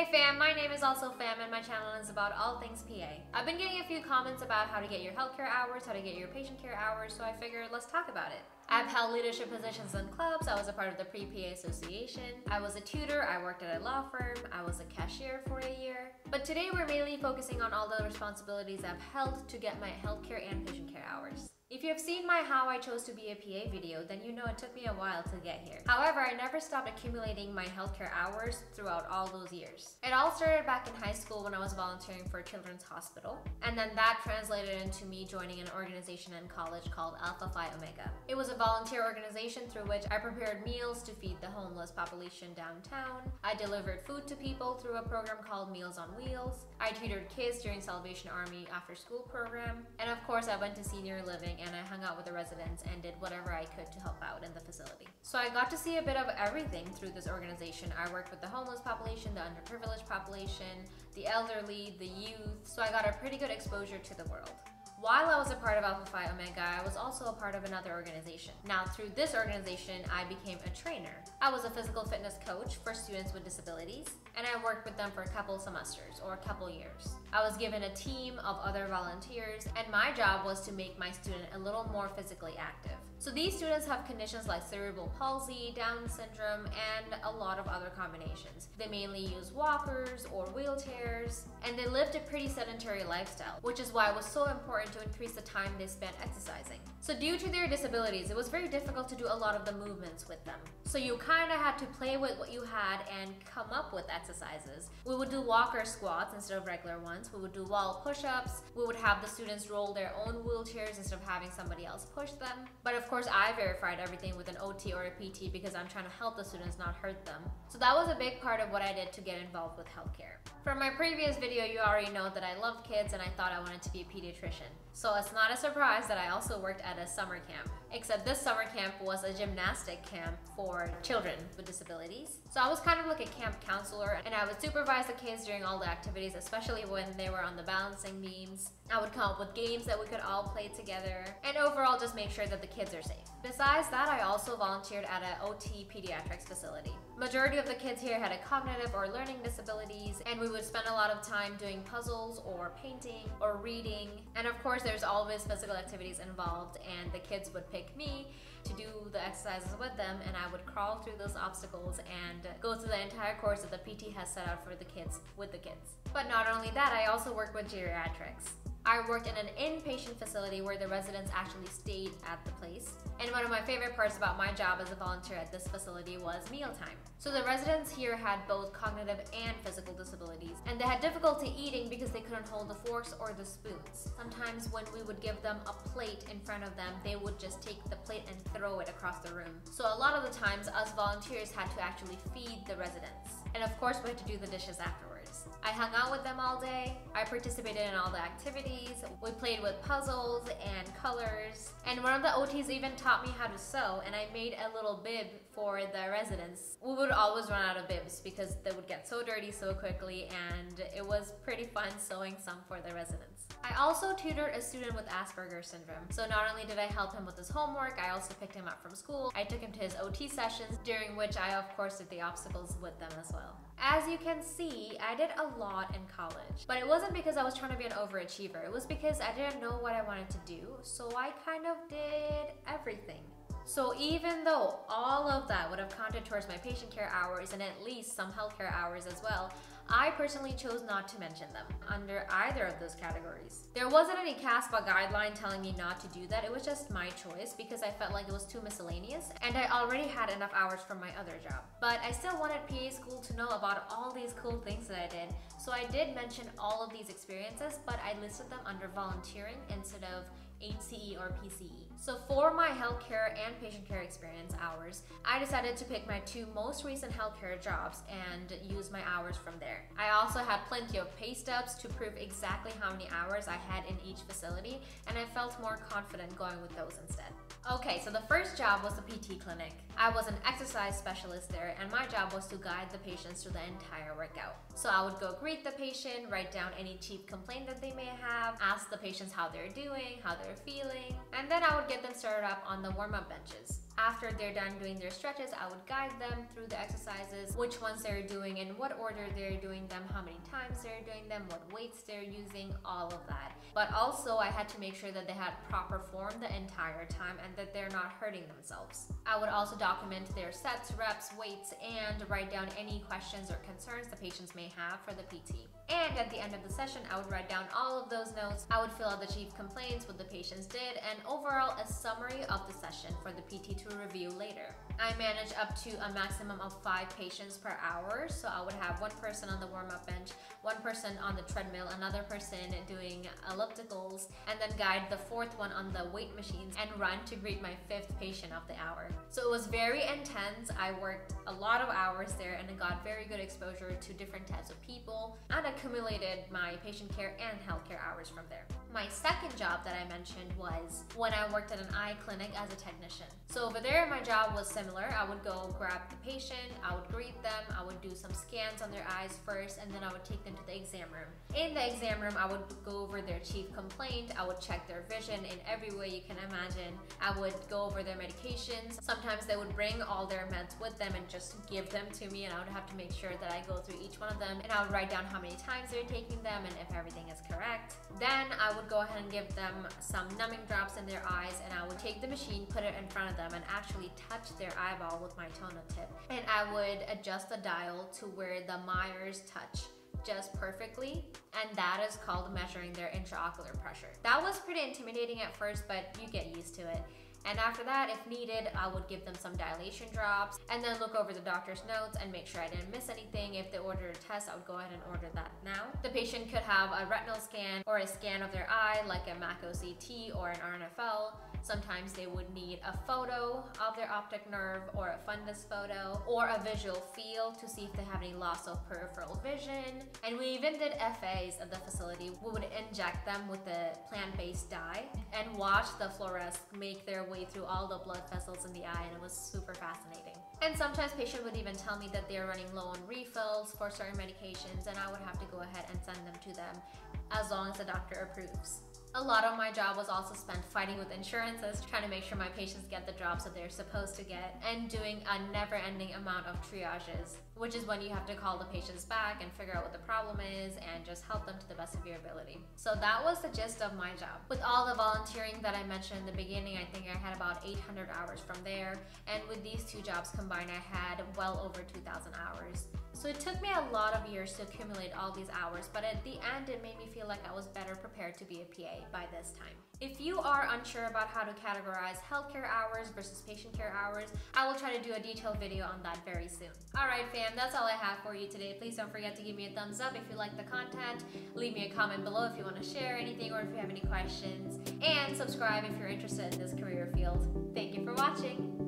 Hey fam, my name is also Fam and my channel is about all things PA. I've been getting a few comments about how to get your healthcare hours, how to get your patient care hours, so I figured let's talk about it. I've held leadership positions in clubs, I was a part of the Pre-PA Association, I was a tutor, I worked at a law firm, I was a cashier for a year. But today we're mainly focusing on all the responsibilities I've held to get my healthcare and patient care hours. If you have seen my How I Chose to be a PA video, then you know it took me a while to get here. However, I never stopped accumulating my healthcare hours throughout all those years. It all started back in high school when I was volunteering for a children's hospital, and then that translated into me joining an organization in college called Alpha Phi Omega. It was a volunteer organization through which I prepared meals to feed the homeless population downtown. I delivered food to people through a program called Meals on Wheels. I tutored kids during Salvation Army after school program. And of course, I went to senior living and I hung out with the residents and did whatever I could to help out in the facility. So I got to see a bit of everything through this organization. I worked with the homeless population, the underprivileged population, the elderly, the youth, so I got a pretty good exposure to the world. While I was a part of Alpha Phi Omega, I was also a part of another organization. Now, through this organization, I became a trainer. I was a physical fitness coach for students with disabilities, and I worked with them for a couple semesters or a couple years. I was given a team of other volunteers, and my job was to make my student a little more physically active. So these students have conditions like cerebral palsy, Down syndrome, and a lot of other combinations. They mainly use walkers or wheelchairs, and they lived a pretty sedentary lifestyle, which is why it was so important to increase the time they spent exercising. So due to their disabilities, it was very difficult to do a lot of the movements with them. So you kind of had to play with what you had and come up with exercises. We would do walker squats instead of regular ones. We would do wall push-ups. We would have the students roll their own wheelchairs instead of having somebody else push them. But of course, I verified everything with an OT or a PT because I'm trying to help the students, not hurt them. So that was a big part of what I did to get involved with healthcare. From my previous video, you already know that I love kids and I thought I wanted to be a pediatrician. So it's not a surprise that I also worked at a summer camp. Except this summer camp was a gymnastic camp for children with disabilities. So I was kind of like a camp counselor, and I would supervise the kids during all the activities, especially when they were on the balancing beams. I would come up with games that we could all play together, and overall just make sure that the kids are safe. Besides that, I also volunteered at an OT Pediatrics facility. Majority of the kids here had a cognitive or learning disabilities, and we would spend a lot of time doing puzzles or painting or reading. And of course, there's always physical activities involved, and the kids would pick me to do the exercises with them, and I would crawl through those obstacles and go through the entire course that the PT has set out for the kids with the kids. But not only that, I also work with geriatrics. I worked in an inpatient facility where the residents actually stayed at the place. And one of my favorite parts about my job as a volunteer at this facility was mealtime. So the residents here had both cognitive and physical disabilities, and they had difficulty eating because they couldn't hold the forks or the spoons. Sometimes when we would give them a plate in front of them, they would just take the plate and throw it across the room. So a lot of the times, us volunteers had to actually feed the residents. And of course, we had to do the dishes afterwards. I hung out with them all day. I participated in all the activities. We played with puzzles and colors. And one of the OTs even taught me how to sew, and I made a little bib for the residents. We would always run out of bibs because they would get so dirty so quickly, and it was pretty fun sewing some for the residents. I also tutored a student with Asperger's syndrome. So not only did I help him with his homework, I also picked him up from school. I took him to his OT sessions, during which I of course did the obstacles with them as well. As you can see, I did a lot in college, but it wasn't because I was trying to be an overachiever. It was because I didn't know what I wanted to do, so I kind of did everything. So even though all of that would have counted towards my patient care hours and at least some healthcare hours as well, I personally chose not to mention them under either of those categories. There wasn't any CASPA guideline telling me not to do that. It was just my choice because I felt like it was too miscellaneous and I already had enough hours from my other job. But I still wanted PA school to know about all these cool things that I did. So I did mention all of these experiences, but I listed them under volunteering instead of HCE or PCE. So for my healthcare and patient care experience hours, I decided to pick my two most recent healthcare jobs and use my hours from there. I also had plenty of pay stubs to prove exactly how many hours I had in each facility, and I felt more confident going with those instead. Okay, so the first job was the PT clinic. I was an exercise specialist there, and my job was to guide the patients through the entire workout. So I would go greet the patient, write down any chief complaint that they may have, ask the patients how they're doing, how they're feeling, and then I would get them started up on the warm-up benches. After they're done doing their stretches, I would guide them through the exercises, which ones they're doing, in what order they're doing them, how many times they're doing them, what weights they're using, all of that. But also I had to make sure that they had proper form the entire time and that they're not hurting themselves. I would also document their sets, reps, weights, and write down any questions or concerns the patients may have for the PT. And at the end of the session, I would write down all of those notes. I would fill out the chief complaints, what the patients did, and overall a summary of the session for the PT to review later. I manage up to a maximum of 5 patients per hour, so I would have one person on the warm-up bench, one person on the treadmill, another person doing ellipticals, and then guide the 4th one on the weight machines and run to greet my 5th patient of the hour. So it was very intense. I worked a lot of hours there and I got very good exposure to different types of people and accumulated my patient care and healthcare hours from there. My second job that I mentioned was when I worked at an eye clinic as a technician. So over there, my job was similar. I would go grab the patient, I would greet them, I would do some scans on their eyes first, and then I would take them to the exam room. In the exam room, I would go over their chief complaint, I would check their vision in every way you can imagine. I would go over their medications. Sometimes they would bring all their meds with them and just give them to me, and I would have to make sure that I go through each one of them, and I would write down how many times they're taking them and if everything is correct. Then I would go ahead and give them some numbing drops in their eyes, and I would take the machine, put it in front of them, and actually touch their eyeball with my toner tip. And I would adjust the dial to where the Myers touch just perfectly, and that is called measuring their intraocular pressure. That was pretty intimidating at first, but you get used to it. And after that, if needed, I would give them some dilation drops and then look over the doctor's notes and make sure I didn't miss anything. If they ordered a test, I would go ahead and order that now. The patient could have a retinal scan or a scan of their eye, like a macro CT or an RNFL. Sometimes they would need a photo of their optic nerve or a fundus photo or a visual field to see if they have any loss of peripheral vision. And we even did FAs at the facility. We would inject them with a plant-based dye and watch the fluoresce make their way through all the blood vessels in the eye, and it was super fascinating. And sometimes patients would even tell me that they're running low on refills for certain medications, and I would have to go ahead and send them to them as long as the doctor approves. A lot of my job was also spent fighting with insurances, trying to make sure my patients get the drops that they're supposed to get, and doing a never-ending amount of triages, which is when you have to call the patients back and figure out what the problem is and just help them to the best of your ability. So that was the gist of my job. With all the volunteering that I mentioned in the beginning, I think I had about 800 hours from there, and with these 2 jobs combined, I had well over 2,000 hours. So it took me a lot of years to accumulate all these hours, but at the end, it made me feel like I was better prepared to be a PA by this time. If you are unsure about how to categorize healthcare hours versus patient care hours, I will try to do a detailed video on that very soon. Alright fam, that's all I have for you today. Please don't forget to give me a thumbs up if you like the content. Leave me a comment below if you want to share anything or if you have any questions. And subscribe if you're interested in this career field. Thank you for watching.